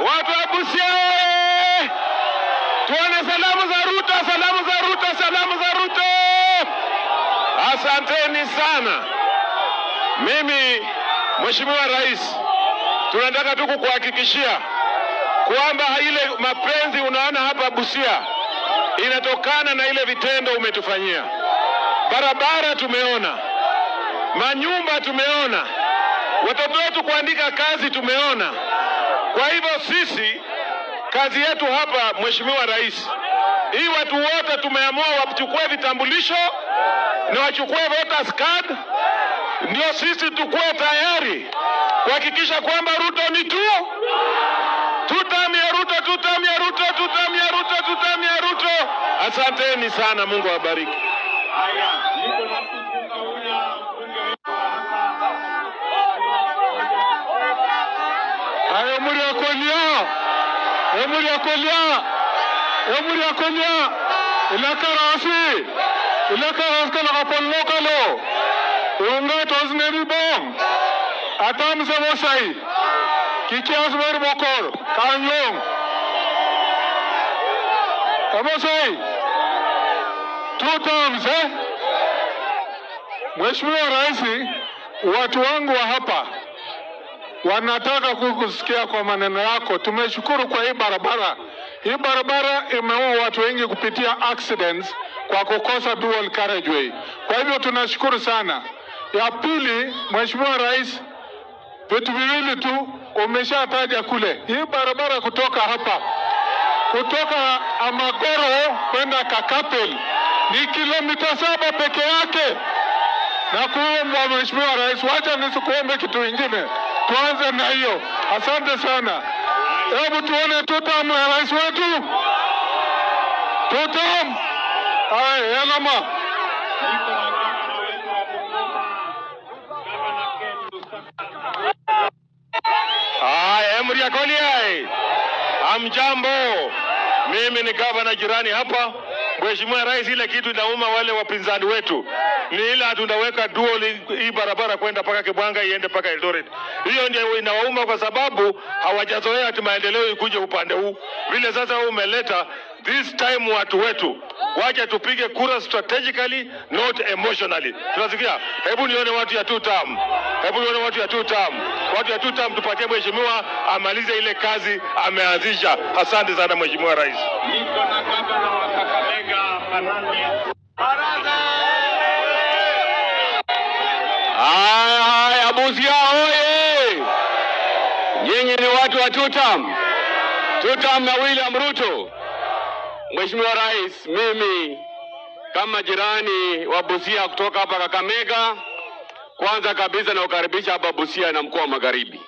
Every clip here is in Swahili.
Watu wa Busia, tuone salamu za Ruto, salamu za Ruto, salamu za Ruto. Asanteni sana. Mimi Mheshimiwa Rais, tunataka tu kukuhakikishia kwamba ile mapenzi unaona hapa Busia inatokana na ile vitendo umetufanyia. Barabara tumeona, manyumba tumeona, watoto wetu kuandika kazi tumeona. Kwa hivyo sisi kazi yetu hapa, Mheshimiwa Rais, hii watu wote tumeamua wachukue vitambulisho na wachukue voters card, ndio sisi tukue tayari kuhakikisha kwamba Ruto ni tutamia Ruto, tutamia Ruto, tutamia Ruto, tutamia Ruto. Asanteni sana, Mungu awabariki. Emuri akolia ilaka kana kapollo kalo unga tosneri bom atam samosai kikias mer bokor kanyong samosai tutam se. Mheshimiwa Rais, watu wangu wa hapa wanataka kukusikia kwa maneno yako. Tumeshukuru kwa hii barabara. Hii barabara imeua watu wengi kupitia accidents kwa kukosa dual carriageway. Kwa hivyo tunashukuru sana. Ya pili, Mheshimiwa Rais, vitu viwili tu umeshataja kule. Hii barabara kutoka hapa, kutoka Amagoro kwenda Kakapel ni kilomita 7 peke yake. Na kuomba Mheshimiwa Rais, wacha nisikuombe kitu kingine. Tuanze na hiyo. Asante sana. Hebu tuone tutam na rais wetu. Tutam. Hai, yanama. Hai, Emuri akolia. Amjambo. Mimi ni gavana jirani hapa. Mheshimiwa Rais, ile kitu inauma wale wapinzani wetu ni ile tunaweka dual hii barabara kwenda paka Kibwanga iende paka Eldoret. Hiyo ndio inawauma kwa sababu hawajazoea ati maendeleo ikuje upande huu. Vile sasa umeleta this time watu wetu waje tupige kura strategically not emotionally. Tunasikia? Hebu nione watu ya 2 term. Hebu nione watu ya 2 term. Watu ya 2 term tupatie mheshimiwa amalize ile kazi ameanzisha. Asante sana Mheshimiwa Rais. Niko na gavana wa Kakamega Hai, Busia hoye! Nyinyi ni watu wa 2 term. 2 term na William Ruto. Mheshimiwa Rais, mimi kama jirani wa Busia kutoka hapa Kakamega, kwanza kabisa na ukaribisha hapa Busia na mkoa wa Magharibi.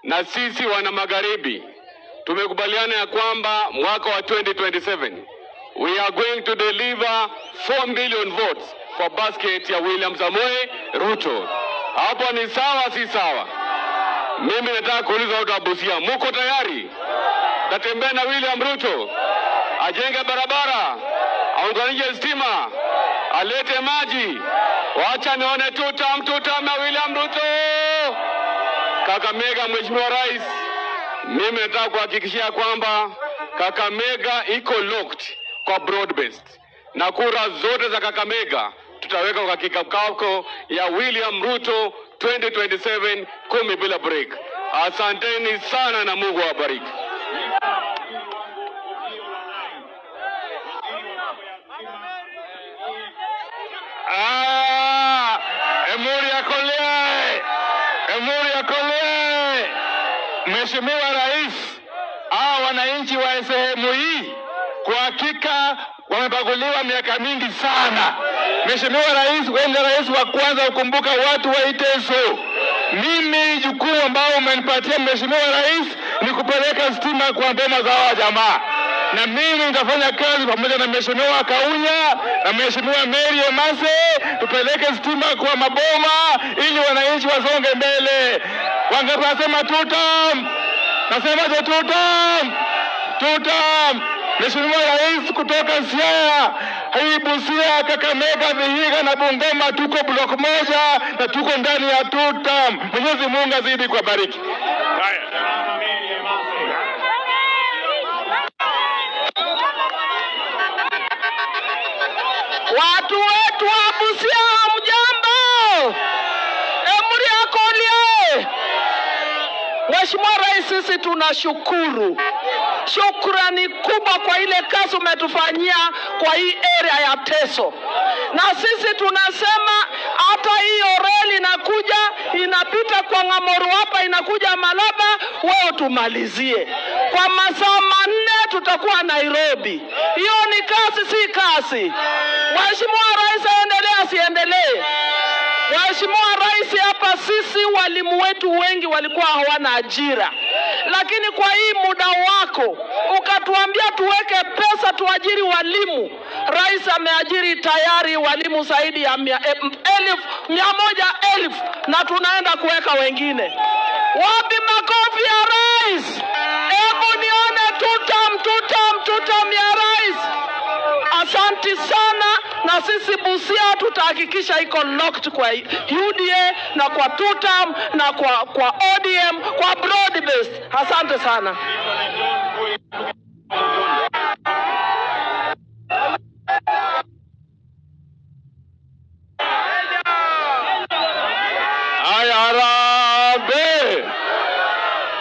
Na sisi wana Magharibi tumekubaliana ya kwamba mwaka wa 2027 we are going to deliver 4 million votes kwa basket ya William Samoei Ruto. Hapo ni sawa si sawa? Mimi nataka kuuliza watu wa Busia, mko tayari? Tatembea na William Ruto, ajenge barabara, aunganishe stima, alete maji. Wacha nione 2 term na William Ruto. Kakamega, Mheshimiwa Rais, mimi nataka kuhakikishia kwamba Kakamega iko locked kwa broad based. Na kura zote za Kakamega tutaweka kwa kikao ya William Ruto 2027 10 bila break. Asanteni sana na Mungu awabariki. Emuri akolee. Mheshimiwa Rais, wananchi wa sehemu hii kwa hakika wamebaguliwa miaka mingi sana. Mheshimiwa Rais, wewe ndiye rais wa kwanza kukumbuka watu wa Iteso. Mimi jukumu ambao umenipatia Mheshimiwa Rais ni kupeleka stima kwa boma za hawa jamaa. Na mimi nitafanya kazi pamoja na Mheshimiwa Kaunya na Mheshimiwa Mary Emase tupeleke stima kwa maboma ili wananchi wasonge mbele. Wangapi nasema 2 term? Nasema 2 term. 2 term. Mheshimiwa Rais, kutoka Siaya, hii Busia, Kakamega, Vihiga na Bungoma tuko block moja na tuko ndani ya 2 term. Mwenyezi Mungu azidi kubariki. Haya. Mheshimiwa Rais, sisi tunashukuru. Shukrani kubwa kwa ile kazi umetufanyia kwa hii area ya Teso. Na sisi tunasema hata hiyo reli inakuja inapita kwa Ng'amoru hapa inakuja Malaba, wewe tumalizie. Kwa masaa 4 tutakuwa Nairobi. Hiyo ni kazi, si kazi. Mheshimiwa Rais aendelee asiendelee? Mheshimiwa Rais, hapa sisi walimu wetu wengi walikuwa hawana ajira. Lakini kwa hii muda wako ukatuambia tuweke pesa tuajiri walimu. Rais ameajiri tayari walimu zaidi ya 100,000 na tunaenda kuweka wengine. Wapi makofi ya Rais? Hebu nione tutam ya Rais. Asante sana, na sisi Busia tutahakikisha iko locked kwa UDA na kwa tutam na kwa ODM kwa broad based. Asante sana.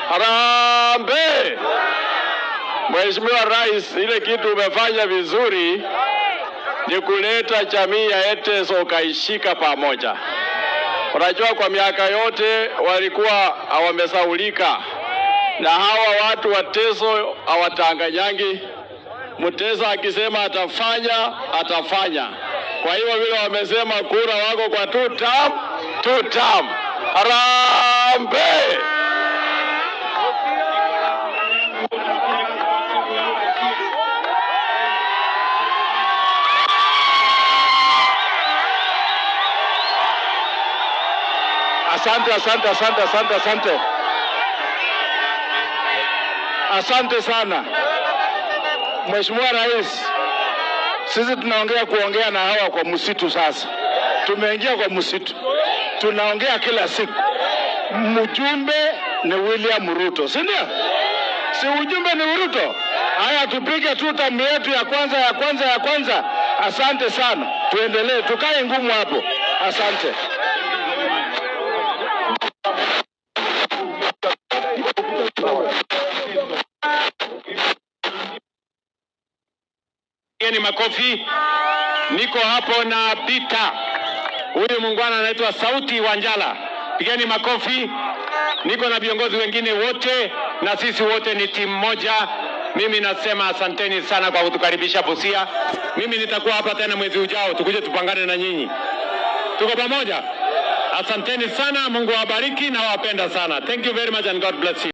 Harambee! Mheshimiwa Rais, ile kitu umefanya vizuri ni kuleta jamii ya Teso ukaishika pamoja. Unajua kwa miaka yote walikuwa hawamesaulika, na hawa watu wa Teso hawatanganyangi. Mteso akisema atafanya, atafanya. Kwa hiyo vile wamesema kura wako kwa tutam. Harambee! Asante sana. Mheshimiwa Rais, sisi tunaongea na hawa kwa msitu sasa. Tumeingia kwa msitu. Tunaongea kila siku. Mjumbe ni William Ruto, si ndio? Si ujumbe ni Ruto? Haya, tupige tutam yetu ya kwanza. Asante sana. Tuendelee, tukae ngumu hapo. Asante. Ni makofi. Niko hapo na Bita. Huyu muungwana anaitwa Sauti Wanjala. Pigeni makofi. Niko na viongozi wengine wote, na sisi wote ni timu moja. Mimi nasema asanteni sana kwa kutukaribisha Busia. Mimi nitakuwa hapa tena mwezi ujao, tukuje tupangane na nyinyi. Tuko pamoja. Asanteni sana, Mungu awabariki na wapenda sana. Thank you very much and God bless you.